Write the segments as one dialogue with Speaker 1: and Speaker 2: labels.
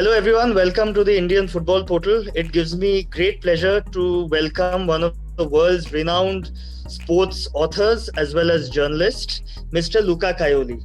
Speaker 1: Hello everyone, welcome to the Indian Football Portal. It gives me great pleasure to welcome one of the world's renowned sports authors as well as journalist, Mr. Luca Caioli.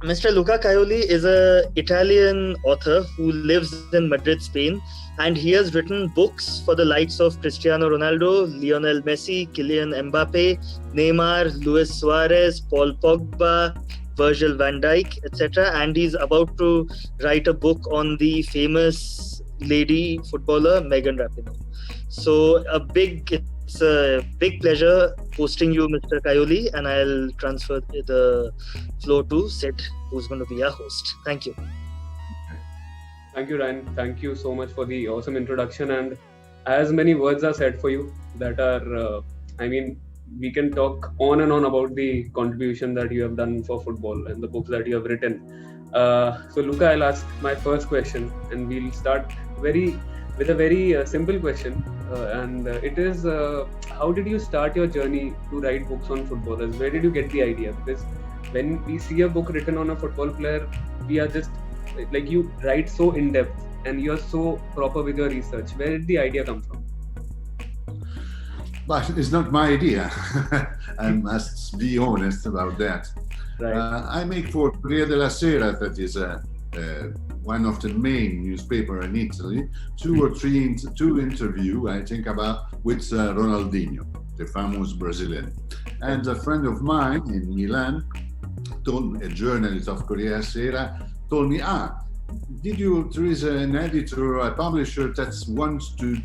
Speaker 1: Mr. Luca Caioli is an Italian author who lives in Madrid, Spain, and he has written books for the likes of Cristiano Ronaldo, Lionel Messi, Kylian Mbappe, Neymar, Luis Suarez, Paul Pogba, Virgil van Dijk, etc. And he's about to write a book on the famous lady footballer Megan Rapinoe. So it's a big pleasure hosting you, Mr. Caioli, and I'll transfer the floor to Sid, who's going to be our host. Thank you.
Speaker 2: Thank you, Ryan. Thank you so much for the awesome introduction. And as many words are said for you that are, we can talk on and on about the contribution that you have done for football and the books that you have written. So, Luca, I'll ask my first question, and we'll start with a very simple question. It is, how did you start your journey to write books on footballers? Where did you get the idea? Because when we see a book written on a football player, we are just like, you write so in depth and you're so proper with your research. Where did the idea come from?
Speaker 3: But it's not my idea. I must be honest about that.
Speaker 2: Right.
Speaker 3: I make for Corriere della Sera, that is one of the main newspaper in Italy, two interview, I think, with Ronaldinho, the famous Brazilian. And a friend of mine in Milan, a journalist of Corriere della Sera, told me, there is an editor, a publisher that wants to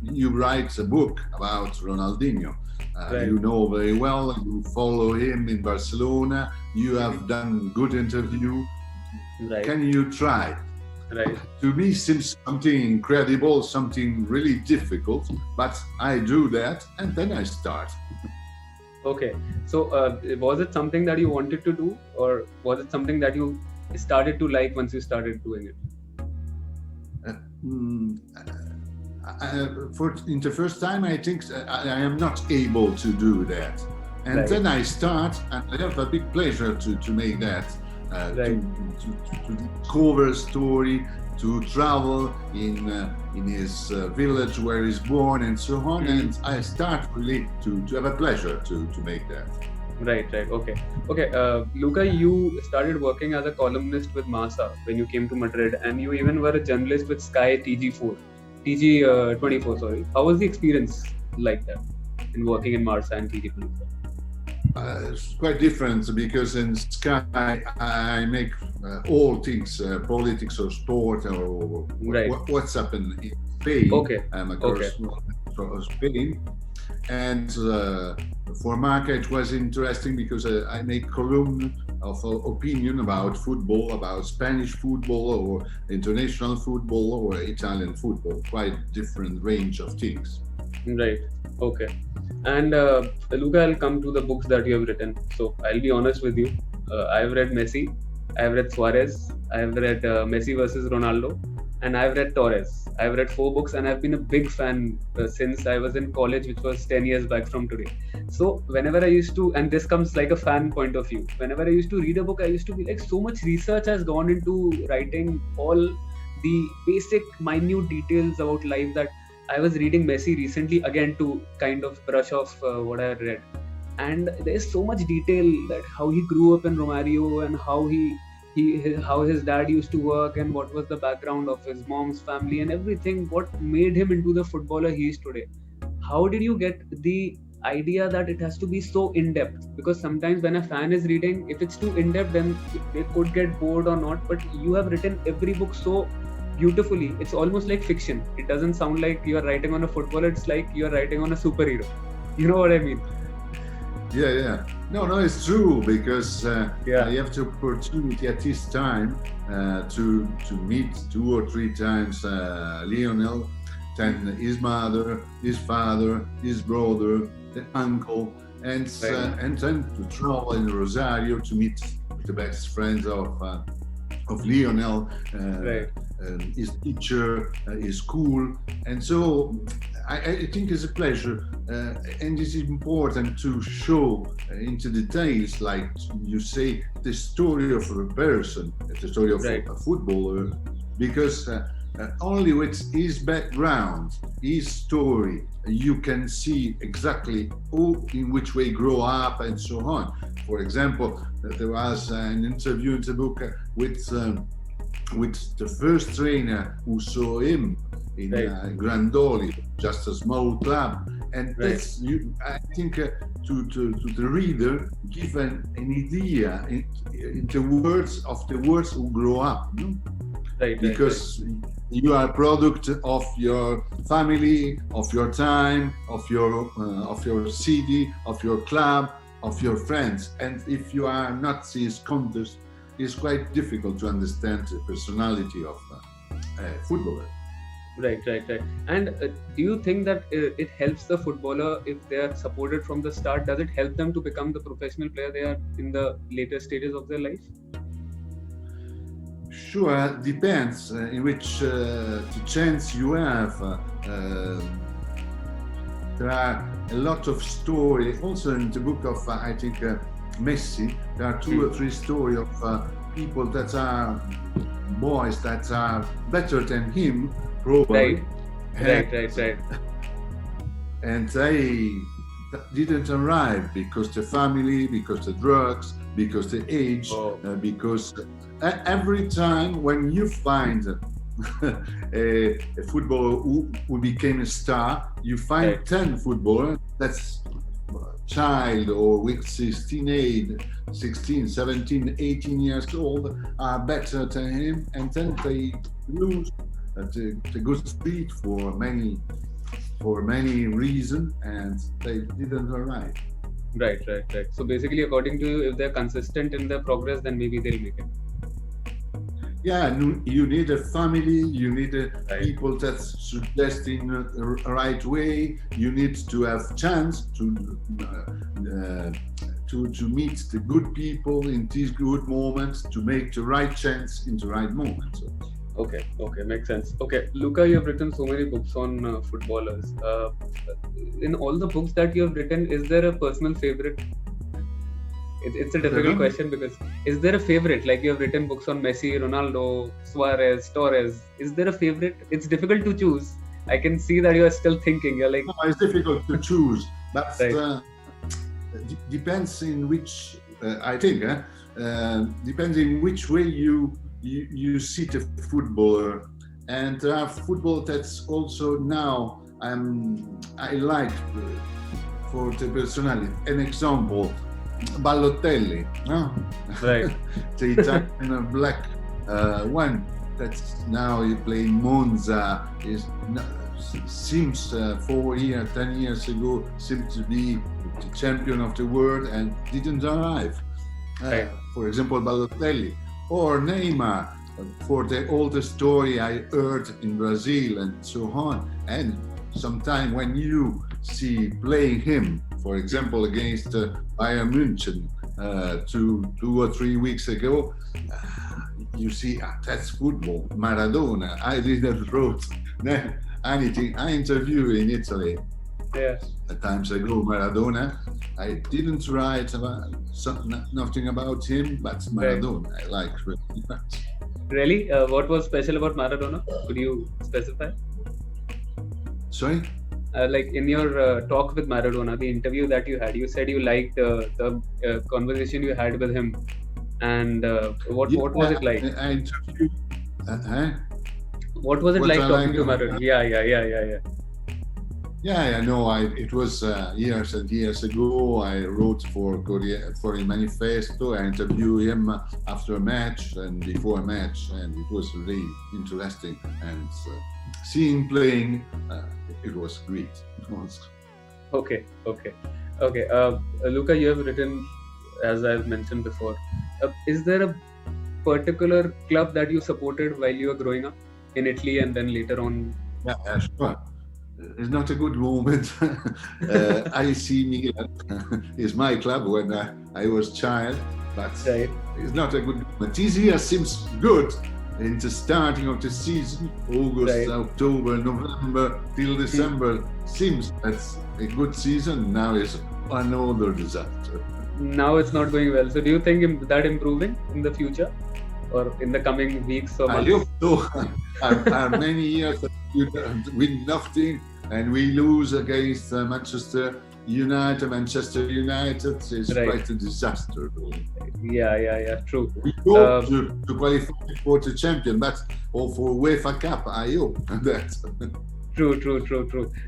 Speaker 3: you write a book about Ronaldinho.
Speaker 2: Right.
Speaker 3: You know very well, you follow him in Barcelona, you have done good interview.
Speaker 2: Right.
Speaker 3: Can you try?
Speaker 2: Right.
Speaker 3: To me seems something incredible, something really difficult, but I do that and then I start.
Speaker 2: Okay. So was it something that you wanted to do, or was it something that you started to like once you started doing it?
Speaker 3: In the first time, I think I am not able to do that. And
Speaker 2: Right.
Speaker 3: then I start, and I have a big pleasure to make that,
Speaker 2: Right.
Speaker 3: to discover a story, to travel in his village where he's born and so on.
Speaker 2: Mm.
Speaker 3: And I start really to have a pleasure to make that.
Speaker 2: Right. Okay. Luca, you started working as a columnist with Marca when you came to Madrid, and you even were a journalist with Sky TG24. Sorry. How was the experience like that in working in Marca and TG24?
Speaker 3: It's quite different because in Sky I make all things, politics or sport or
Speaker 2: Right.
Speaker 3: what's happened in Spain.
Speaker 2: Okay.
Speaker 3: I'm a correspondent from Spain. And for Marca it was interesting because I make column of opinion about football, about Spanish football or international football or Italian football, quite different range of things.
Speaker 2: Right. Okay. And Luca, I'll come to the books that you have written. So I'll be honest with you. I've read Messi, I've read Suarez, I've read Messi versus Ronaldo, and I've read Torres. I've read 4 books, and I've been a big fan since I was in college, which was 10 years back from today. So whenever I used to, and this comes like a fan point of view, whenever I used to read a book, I used to be like, so much research has gone into writing all the basic minute details about life that I was reading Messi recently again to kind of brush off what I had read. And there's so much detail that how he grew up in Romario and how how his dad used to work and what was the background of his mom's family and everything, what made him into the footballer he is today. How did you get the idea that it has to be so in-depth? Because sometimes when a fan is reading, if it's too in-depth, then they could get bored or not. But you have written every book so beautifully. It's almost like fiction. It doesn't sound like you're writing on a footballer. It's like you're writing on a superhero. You know what I mean?
Speaker 3: Yeah. No, it's true because
Speaker 2: Yeah.
Speaker 3: I have the opportunity at this time to meet 2 or 3 times Lionel, then his mother, his father, his brother, the uncle, and then to travel in Rosario to meet the best friends of Lionel, his teacher, his school, and so I think it's a pleasure, and it's important to show into details, like you say, the story of a person, the story of a footballer, because only with his background, his story, you can see exactly who, in which way grow up and so on. For example, there was an interview in the book with the first trainer who saw him in Grandoli, just a small club, and that's I think to the reader give an idea in the words who grow up, no? Because you are a product of your family, of your time, of your city, of your club, of your friends, and if you are not this context, it's quite difficult to understand the personality of a footballer.
Speaker 2: Right. And do you think that it helps the footballer if they are supported from the start? Does it help them to become the professional player they are in the later stages of their life?
Speaker 3: Sure, depends in which the chance you have. There are a lot of stories. Also in the book of, I think, Messi, there are 2 or 3 stories of people that are boys that are better than him, probably.
Speaker 2: Right.
Speaker 3: And they didn't arrive because the family, because the drugs, because the age, because every time when you find a footballer who became a star, you find 10 footballers that's child or with 16, 17, 18 years old are better than him, and then they lose the good speed for many reasons, and they didn't arrive.
Speaker 2: Right. So basically, according to you, if they're consistent in their progress, then maybe they'll make it.
Speaker 3: Yeah, you need a family, you need people that suggest in the right way, you need to have chance to meet the good people in these good moments, to make the right chance in the right moment.
Speaker 2: Okay, makes sense. Okay, Luca, you have written so many books on footballers. In all the books that you have written, is there a personal favorite? It's a difficult question because is there a favorite? Like you have written books on Messi, Ronaldo, Suarez, Torres. Is there a favorite? It's difficult to choose. I can see that you are still thinking. You're like,
Speaker 3: no, it's difficult to choose, but depends in which. I think depends in which way you see the footballer, and there are football that's also now I like for the personality. An example. Balotelli, no?
Speaker 2: Right.
Speaker 3: The Italian black one that's now he playing Monza seems 10 years ago seemed to be the champion of the world and didn't arrive.
Speaker 2: Right.
Speaker 3: For example, Balotelli or Neymar, for the older story I heard in Brazil and so on. And sometimes when you see playing him, for example, against Bayern München 2 or 3 weeks ago, you see that's football. Maradona, I didn't wrote anything. I interviewed in Italy times ago Maradona. I didn't write nothing about him, but Maradona I like really much.
Speaker 2: Really? What was special about Maradona? Could you specify?
Speaker 3: Sorry?
Speaker 2: Like in your talk with Maradona, the interview that you had, you said you liked the conversation you had with him, and what was it like?
Speaker 3: I interviewed.
Speaker 2: What was it like talking to Maradona? Yeah.
Speaker 3: Yeah, no, it was years and years ago. I wrote for a manifesto. I interviewed him after a match and before a match, and it was really interesting. And seeing playing, it was great.
Speaker 2: Okay. Luca, you have written, as I've mentioned before. Is there a particular club that you supported while you were growing up in Italy and then later on?
Speaker 3: Yeah, sure. It's not a good moment. AC Milan is my club when I was child, but it's not a good moment. This year seems good in the starting of the season, August, October, November till December. Seems that's a good season. Now is another disaster.
Speaker 2: Now it's not going well. So do you think that improving in the future? or in the coming weeks or
Speaker 3: I
Speaker 2: months?
Speaker 3: hope so. Are many years that you win nothing and we lose against Manchester United. Manchester United is
Speaker 2: Right.
Speaker 3: quite a disaster.
Speaker 2: Yeah. True.
Speaker 3: We hope to qualify for the champion, but or for UEFA Cup. I hope that.
Speaker 2: True.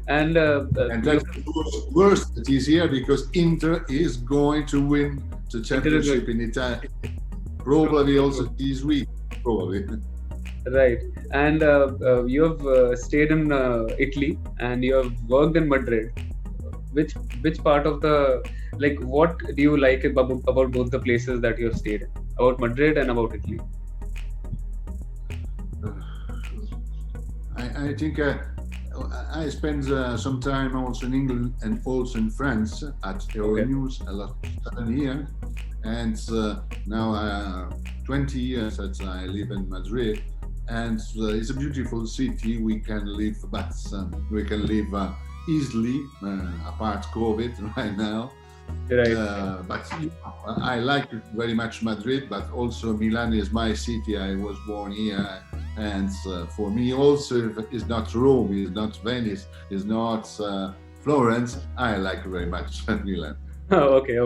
Speaker 2: And
Speaker 3: And that's the worst that is here because Inter is going to win the championship in Italy. Probably also this week. Probably.
Speaker 2: right. And you have stayed in Italy and you have worked in Madrid. Which part of the, like, what do you like about both the places that you have stayed in? About Madrid and about Italy?
Speaker 3: I think I spent some time also in England and also in France at Euronews, a lot 7 years, and now 20 years that I live in Madrid, and it's a beautiful city. We can live, but we can live easily apart COVID right now.
Speaker 2: Right.
Speaker 3: But I like very much Madrid, but also Milan is my city. I was born here, and for me also it's not Rome, it's not Venice, it's not Florence. I like very much Milan.
Speaker 2: Okay.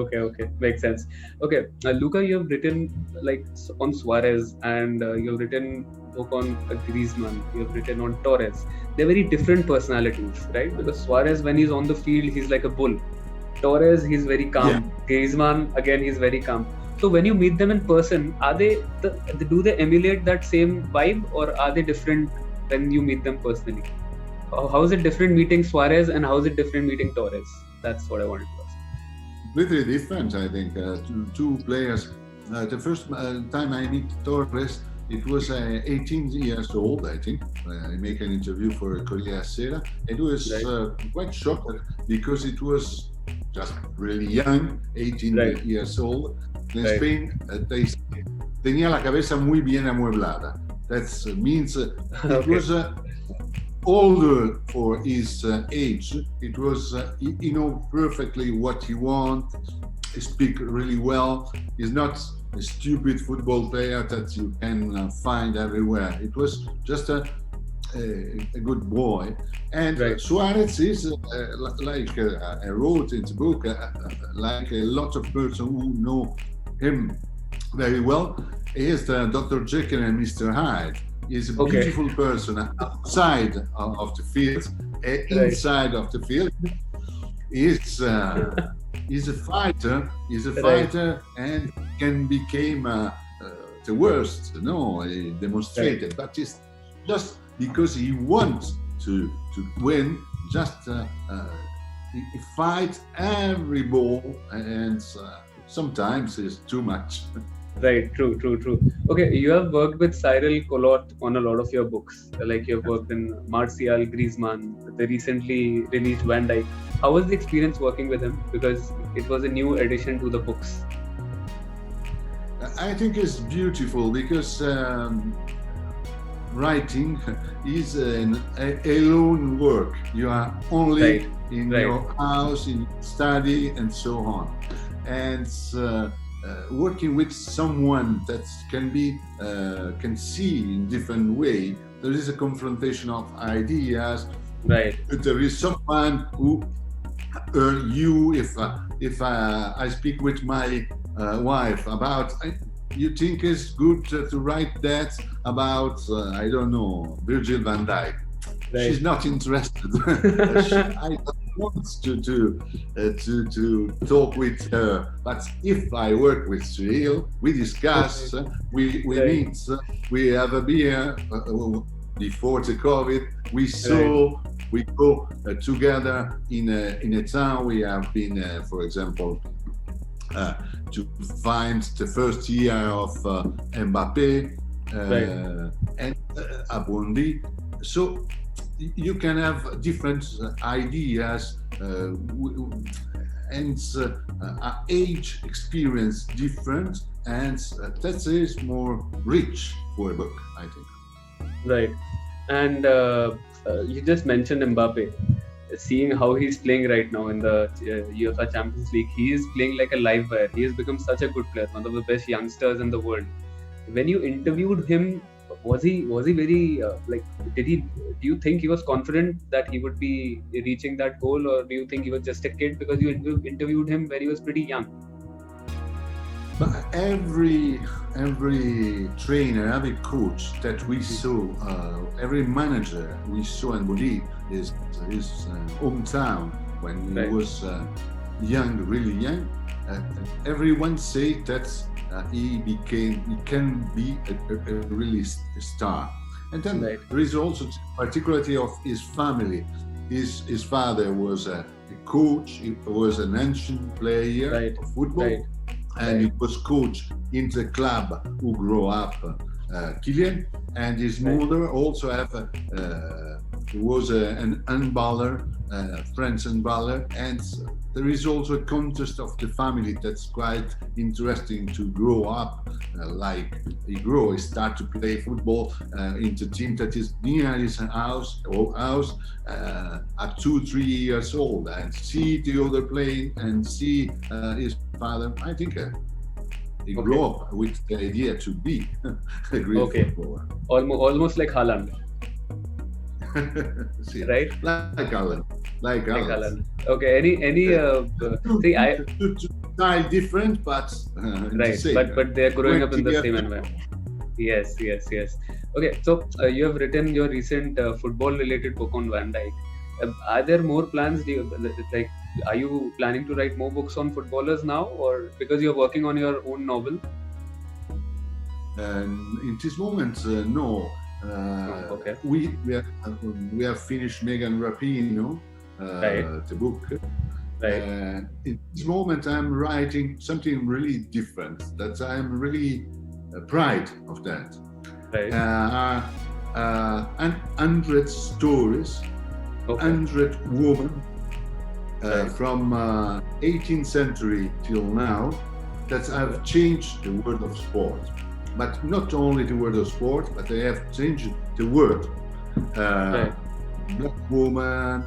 Speaker 2: Makes sense. Okay, Luca, you have written like on Suarez, and you have written book on Griezmann. You have written on Torres. They're very different personalities, right? Because Suarez, when he's on the field, he's like a bull. Torres, he's very calm.
Speaker 3: Yeah.
Speaker 2: Griezmann, again, he's very calm. So when you meet them in person, are they do they emulate that same vibe, or are they different when you meet them personally? How is it different meeting Suarez and how is it different meeting Torres? That's what I wanted to ask.
Speaker 3: Completely different, I think. Two players. The first time I meet Torres, it was 18 years old, I think. I make an interview for Corriere Sera. It was quite shocked because it was just really young, 18 years old. In Spain, they tenía la cabeza muy bien amueblada. That means it was older for his age. It was, he know perfectly what he wants. He speak really well. He's not a stupid football player that you can find everywhere. It was just a good boy. And Suarez is like I wrote in the book, like a lot of people who know him very well. He is Dr. Jekyll and Mr. Hyde. He's a beautiful person outside of the field, inside of the field. He's a fighter. He's a fighter and can become the worst. No, he demonstrated, but it's just because he wants to win. Just he fights every ball, and sometimes it's too much.
Speaker 2: Right, true. Okay, you have worked with Cyril Collot on a lot of your books. Like you have worked in Martial, Griezmann, the recently released Van Dijk. How was the experience working with him? Because it was a new addition to the books.
Speaker 3: I think it's beautiful because writing is an alone work. You are only in your house, in your study, and so on. And working with someone that can see in different way. There is a confrontation of ideas.
Speaker 2: Right.
Speaker 3: There is someone who you. If I speak with my wife about, you think it's good to write that about I don't know, Virgil van Dijk. Right. She's not interested. I don't want to talk with her. But if I work with Cyril, we discuss, we meet, we have a beer before the COVID. We go together in a town. We have been, for example, to find the first year of Mbappe and Abundi. So you can have different ideas and age experience different, and that is more rich for a book, I think.
Speaker 2: Right. And you just mentioned Mbappe. Seeing how he's playing right now in the UEFA Champions League, he is playing like a live wire. He has become such a good player, one of the best youngsters in the world. when you interviewed him, was he very do you think he was confident that he would be reaching that goal, or do you think he was just a kid because you interviewed him when he was pretty young?
Speaker 3: But every trainer, every coach that we saw, every manager we saw in Madrid, his hometown when he was young, really young, everyone said that he can be a really star. And then there is also the particularity of his family. His father was a coach. He was an ancient player of football, and he was coach in the club who grew up Kylian. And his mother also was an handballer, French handballer, and there is also a context of the family that's quite interesting to grow up. He start to play football in the team that is near his house at 2-3 years old, and see the other playing and see his father. I think he grew up with the idea to be a great footballer.
Speaker 2: Almost like Haaland.
Speaker 3: See,
Speaker 2: right?
Speaker 3: Like Haaland.
Speaker 2: Okay. Any see, I
Speaker 3: style different, but
Speaker 2: but they're growing up in the same environment. Yes. Okay, so you have written your recent football-related book on Van Dijk. Are there more plans? Are you planning to write more books on footballers now, or because you're working on your own novel?
Speaker 3: In this moment, no. We have finished Megan Rapinoe, the book. In this moment, I'm writing something really different. That I'm really proud of that. 100 stories, 100 women from 18th century till now that have changed the world of sport. But not only the world of sport, but they have changed the world. Black woman,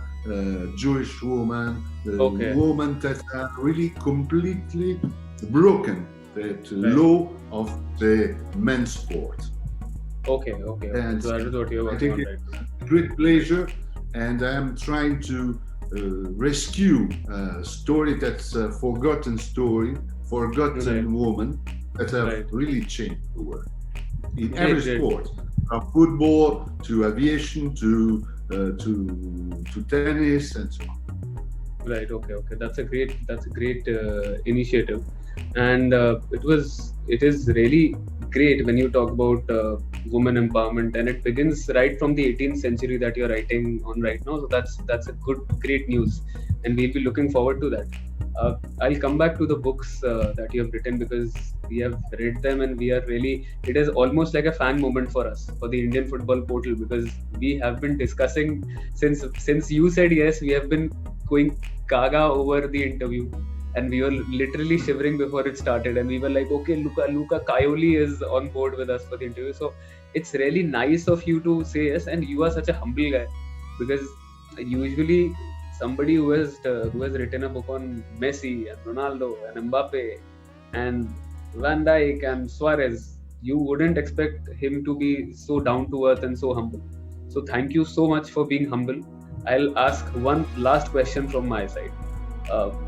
Speaker 3: Jewish woman, women that are really completely broken the law of the men's sport. And
Speaker 2: so that is what you're working on, right?
Speaker 3: It's a great pleasure, and I'm trying to rescue a story that's a forgotten woman that have really changed the world in every sport, from football to aviation to tennis and so on.
Speaker 2: Right. Okay. That's a great initiative, and it is really great when you talk about women empowerment, and it begins right from the 18th century that you're writing on right now. So that's a great news, and we'll be looking forward to that. I'll come back to the books that you have written, because we have read them, and it is almost like a fan moment for us, for the Indian Football Portal, because we have been discussing since you said yes, we have been going gaga over the interview, and we were literally shivering before it started, and we were like, okay, Luca Caioli is on board with us for the interview. So it's really nice of you to say yes, and you are such a humble guy, because usually somebody who has written a book on Messi and Ronaldo and Mbappe and Van Dijk and Suarez, you wouldn't expect him to be so down to earth and so humble. So thank you so much for being humble. I'll ask one last question from my side.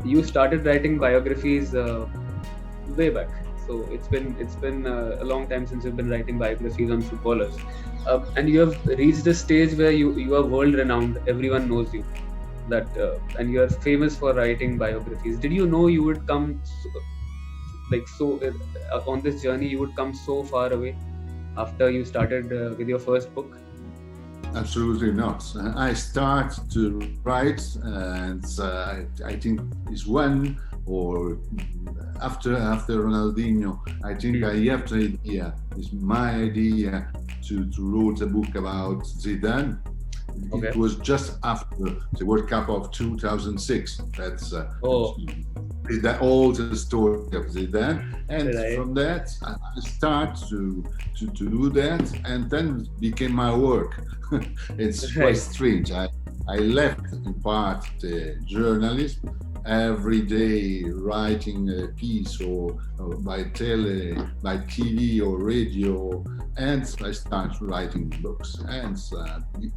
Speaker 2: You started writing biographies way back, so it's been a long time since you've been writing biographies on footballers, and you have reached a stage where you are world renowned. Everyone knows you. And you are famous for writing biographies. Did you know you would come on this journey? You would come so far away after you started with your first book?
Speaker 3: Absolutely not. I start to write, and I think it's one or after Ronaldinho. I think I have the idea. It's my idea to write a book about Zidane. It was just after the World Cup of 2006. That's the old story of Zidane, and from that I start to do that, and then became my work. It's quite strange. I I left in part journalism, every day writing a piece or by TV or radio, and I start writing books. And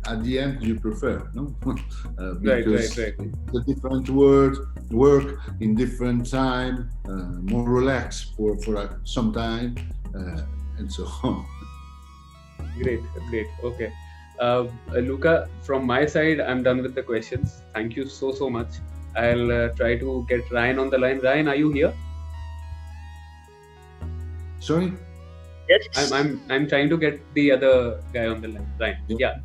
Speaker 3: at the end, you prefer, no? Because
Speaker 2: right.
Speaker 3: the different work in different time, more relaxed for some time, and so on.
Speaker 2: Great. Okay. Luca, from my side, I'm done with the questions. Thank you so much. I'll try to get Ryan on the line. Ryan, are you here?
Speaker 3: Sorry?
Speaker 1: Yes.
Speaker 2: I'm trying to get the other guy on the line. Ryan. Yeah.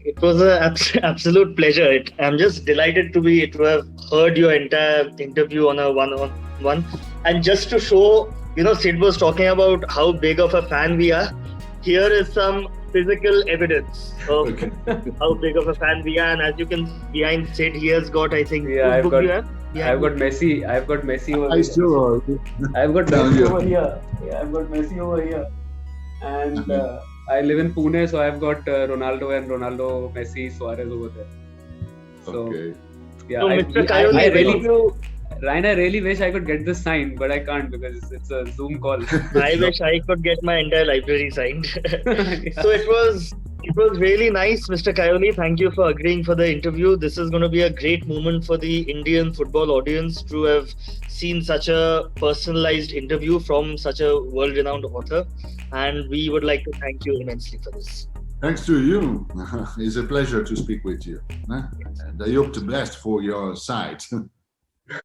Speaker 1: It was an absolute pleasure. I'm just delighted to have heard your entire interview on a one-on-one. And just to show, Sid was talking about how big of a fan we are. Here is some physical evidence of how big of a fan we are. And as you can see behind Sid, he has got, I think,
Speaker 2: I've got Messi. I've got Messi over
Speaker 3: here. Sure.
Speaker 2: I've got Messi over here. Yeah, I've got Messi over here. And I live in Pune, so I've got Ronaldo, Messi, Suarez over there. So, yeah,
Speaker 1: so Mr. Caioli,
Speaker 2: Ryan, I really wish I could get this signed, but I can't because it's a Zoom call.
Speaker 1: I wish I could get my entire library signed. So it was really nice, Mr. Caioli. Thank you for agreeing for the interview. This is going to be a great moment for the Indian football audience to have seen such a personalized interview from such a world-renowned author. And we would like to thank you immensely for this.
Speaker 3: Thanks to you. It's a pleasure to speak with you. And I hope the best for your site.